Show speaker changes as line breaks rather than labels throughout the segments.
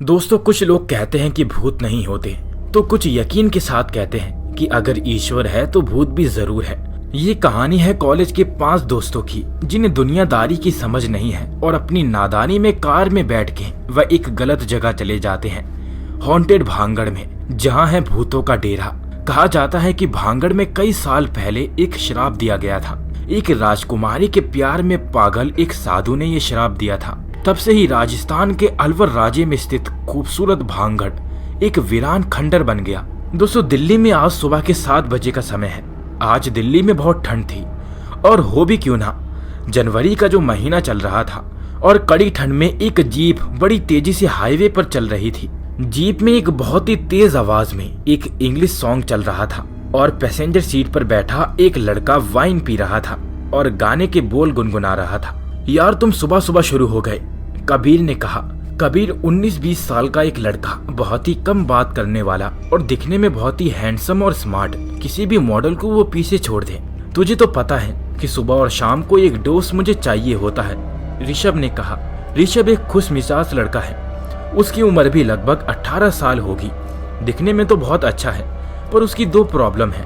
दोस्तों, कुछ लोग कहते हैं कि भूत नहीं होते, तो कुछ यकीन के साथ कहते हैं कि अगर ईश्वर है तो भूत भी जरूर है। ये कहानी है कॉलेज के 5 दोस्तों की, जिन्हें दुनियादारी की समझ नहीं है और अपनी नादानी में कार में बैठ के वह एक गलत जगह चले जाते हैं, हॉन्टेड भांगड़ में, जहाँ है भूतों का डेरा। कहा जाता है कि भांगड़ में कई साल पहले एक श्राप दिया गया था। एक राजकुमारी के प्यार में पागल एक साधु ने ये श्राप दिया था। तब से ही राजस्थान के अलवर राज्य में स्थित खूबसूरत भांगड़ एक वीरान खंडर बन गया। दोस्तों, दिल्ली में आज सुबह के 7 बजे का समय है। आज दिल्ली में बहुत ठंड थी, और हो भी क्यों ना, जनवरी का जो महीना चल रहा था और कड़ी ठंड में एक जीप बड़ी तेजी से हाईवे पर चल रही थी। जीप में एक बहुत ही तेज आवाज में एक इंग्लिश सॉन्ग चल रहा था और पैसेंजर सीट पर बैठा एक लड़का वाइन पी रहा था और गाने के बोल गुनगुना रहा था। यार, तुम सुबह सुबह शुरू हो गए, कबीर ने कहा। कबीर 19-20 साल का एक लड़का, बहुत ही कम बात करने वाला और दिखने में बहुत ही हैंडसम और स्मार्ट। किसी भी मॉडल को वो पीछे छोड़ दे। तुझे तो पता है कि सुबह और शाम को एक डोज मुझे चाहिए होता है, ऋषभ ने कहा। ऋषभ एक खुश मिजाज लड़का है। उसकी उम्र भी लगभग 18 साल होगी। दिखने में तो बहुत अच्छा है, पर उसकी 2 प्रॉब्लम है।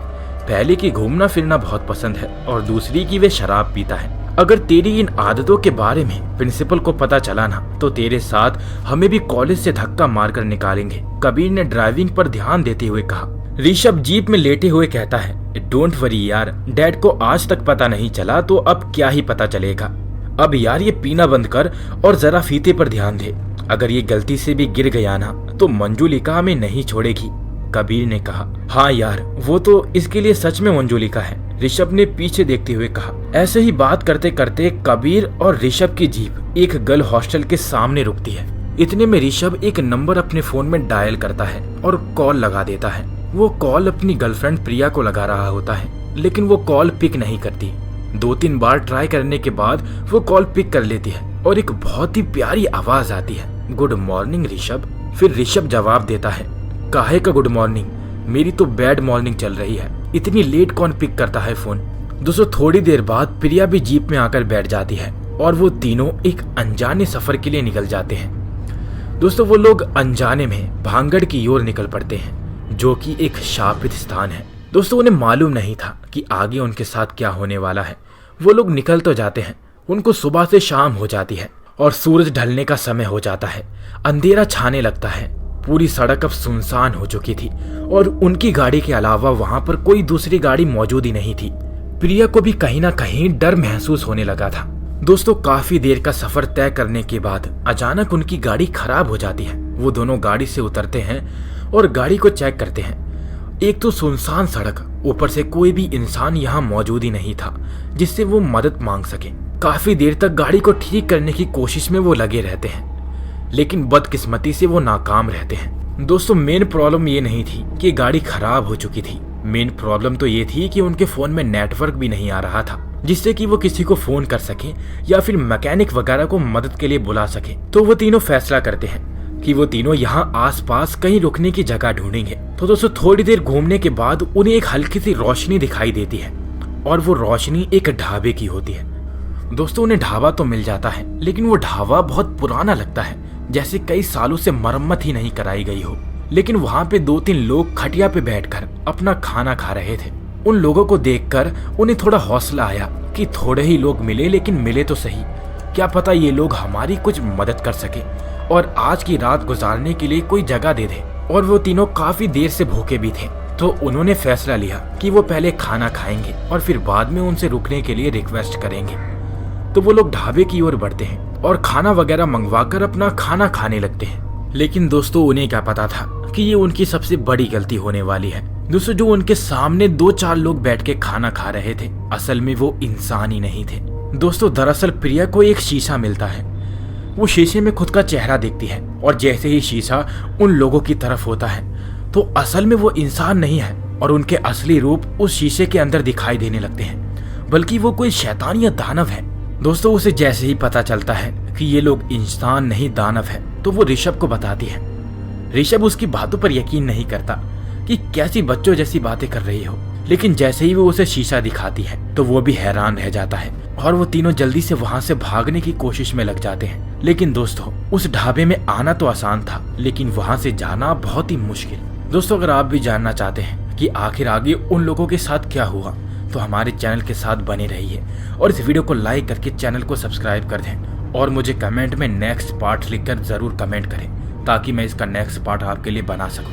पहले की घूमना फिरना बहुत पसंद है और दूसरी की वे शराब पीता है। अगर तेरी इन आदतों के बारे में प्रिंसिपल को पता चला ना, तो तेरे साथ हमें भी कॉलेज से धक्का मारकर निकालेंगे, कबीर ने ड्राइविंग पर ध्यान देते हुए कहा। ऋषभ जीप में लेटे हुए कहता है, डोंट वरी यार, डैड को आज तक पता नहीं चला तो अब क्या ही पता चलेगा। अब यार ये पीना बंद कर और जरा फीते पर ध्यान दे। अगर ये गलती से भी गिर गया ना तो मंजुलिका हमें नहीं छोड़ेगी, कबीर ने कहा। हाँ यार, वो तो इसके लिए सच में मंजुलिका है, ऋषभ ने पीछे देखते हुए कहा। ऐसे ही बात करते करते कबीर और ऋषभ की जीप एक गर्ल हॉस्टल के सामने रुकती है। इतने में ऋषभ एक नंबर अपने फोन में डायल करता है और कॉल लगा देता है। वो कॉल अपनी गर्लफ्रेंड प्रिया को लगा रहा होता है, लेकिन वो कॉल पिक नहीं करती। 2-3 बार ट्राई करने के बाद वो कॉल पिक कर लेती है और एक बहुत ही प्यारी आवाज आती है, गुड मॉर्निंग ऋषभ। फिर ऋषभ जवाब देता है, काहे का गुड मॉर्निंग, मेरी तो बैड मॉर्निंग चल रही है, इतनी लेट कौन पिक करता है फोन। दोस्तों, थोड़ी देर बाद प्रिया भी जीप में आकर बैठ जाती है और वो तीनों एक अनजाने सफर के लिए निकल जाते हैं। दोस्तों, वो लोग अनजाने में भांगड़ की ओर निकल पड़ते हैं, जो कि एक शापित स्थान है। दोस्तों, उन्हें मालूम नहीं था कि आगे उनके साथ क्या होने वाला है। वो लोग निकल तो जाते हैं, उनको सुबह से शाम हो जाती है और सूरज ढलने का समय हो जाता है। अंधेरा छाने लगता है। पूरी सड़क अब सुनसान हो चुकी थी और उनकी गाड़ी के अलावा वहां पर कोई दूसरी गाड़ी मौजूद ही नहीं थी। प्रिया को भी कहीं ना कहीं डर महसूस होने लगा था। दोस्तों, काफी देर का सफर तय करने के बाद अचानक उनकी गाड़ी खराब हो जाती है। वो दोनों गाड़ी से उतरते हैं और गाड़ी को चेक करते हैं। एक तो सुनसान सड़क, ऊपर से कोई भी इंसान यहाँ मौजूद ही नहीं था जिससे वो मदद मांग सके। काफी देर तक गाड़ी को ठीक करने की कोशिश में वो लगे रहते हैं, लेकिन बदकिस्मती से वो नाकाम रहते हैं। दोस्तों, मेन प्रॉब्लम ये नहीं थी कि गाड़ी खराब हो चुकी थी। मेन प्रॉब्लम तो ये थी कि उनके फोन में नेटवर्क भी नहीं आ रहा था, जिससे कि वो किसी को फोन कर सके या फिर मैकेनिक वगैरह को मदद के लिए बुला सके। तो वो तीनों फैसला करते हैं कि वो तीनों यहाँ आसपास कहीं रुकने की जगह ढूंढेंगे। तो दोस्तों, थोड़ी देर घूमने के बाद उन्हें एक हल्की सी रोशनी दिखाई देती है और वो रोशनी एक ढाबे की होती है। दोस्तों, उन्हें ढाबा तो मिल जाता है, लेकिन वो ढाबा बहुत पुराना लगता है, जैसे कई सालों से मरम्मत ही नहीं कराई गई हो। लेकिन वहाँ पे 2-3 लोग खटिया पे बैठकर अपना खाना खा रहे थे। उन लोगों को देखकर उन्हें थोड़ा हौसला आया कि थोड़े ही लोग मिले, लेकिन मिले तो सही, क्या पता ये लोग हमारी कुछ मदद कर सके और आज की रात गुजारने के लिए कोई जगह दे दे। और वो तीनों काफी देर से भूखे भी थे, तो उन्होंने फैसला लिया कि वो पहले खाना खाएंगे और फिर बाद में उनसे रुकने के लिए रिक्वेस्ट करेंगे। तो वो लोग ढाबे की ओर बढ़ते हैं और खाना वगैरह मंगवाकर अपना खाना खाने लगते हैं। लेकिन दोस्तों, उन्हें क्या पता था कि ये उनकी सबसे बड़ी गलती होने वाली है। दोस्तों, जो उनके सामने 2-4 लोग बैठ के खाना खा रहे थे, असल में वो इंसान ही नहीं थे। दोस्तों, दरअसल प्रिया को एक शीशा मिलता है। वो शीशे में खुद का चेहरा देखती है और जैसे ही शीशा उन लोगों की तरफ होता है, तो असल में वो इंसान नहीं है और उनके असली रूप उस शीशे के अंदर दिखाई देने लगते हैं, बल्कि वो कोई शैतान या दानव है। दोस्तों, उसे जैसे ही पता चलता है कि ये लोग इंसान नहीं दानव है, तो वो ऋषभ को बताती है। ऋषभ उसकी बातों पर यकीन नहीं करता कि कैसी बच्चों जैसी बातें कर रही हो, लेकिन जैसे ही वो उसे शीशा दिखाती है तो वो भी हैरान रह जाता है। और वो तीनों जल्दी से वहां से भागने की कोशिश में लग जाते हैं। लेकिन दोस्तों उस ढाबे में आना तो आसान था, लेकिन वहां से जाना बहुत ही मुश्किल। दोस्तों अगर आप भी जानना चाहते हैं कि आखिर आगे उन लोगों के साथ क्या हुआ, तो हमारे चैनल के साथ बने रहिए और इस वीडियो को लाइक करके चैनल को सब्सक्राइब कर दें और मुझे कमेंट में नेक्स्ट पार्ट लिखकर जरूर कमेंट करें ताकि मैं इसका नेक्स्ट पार्ट आपके लिए बना सकूं।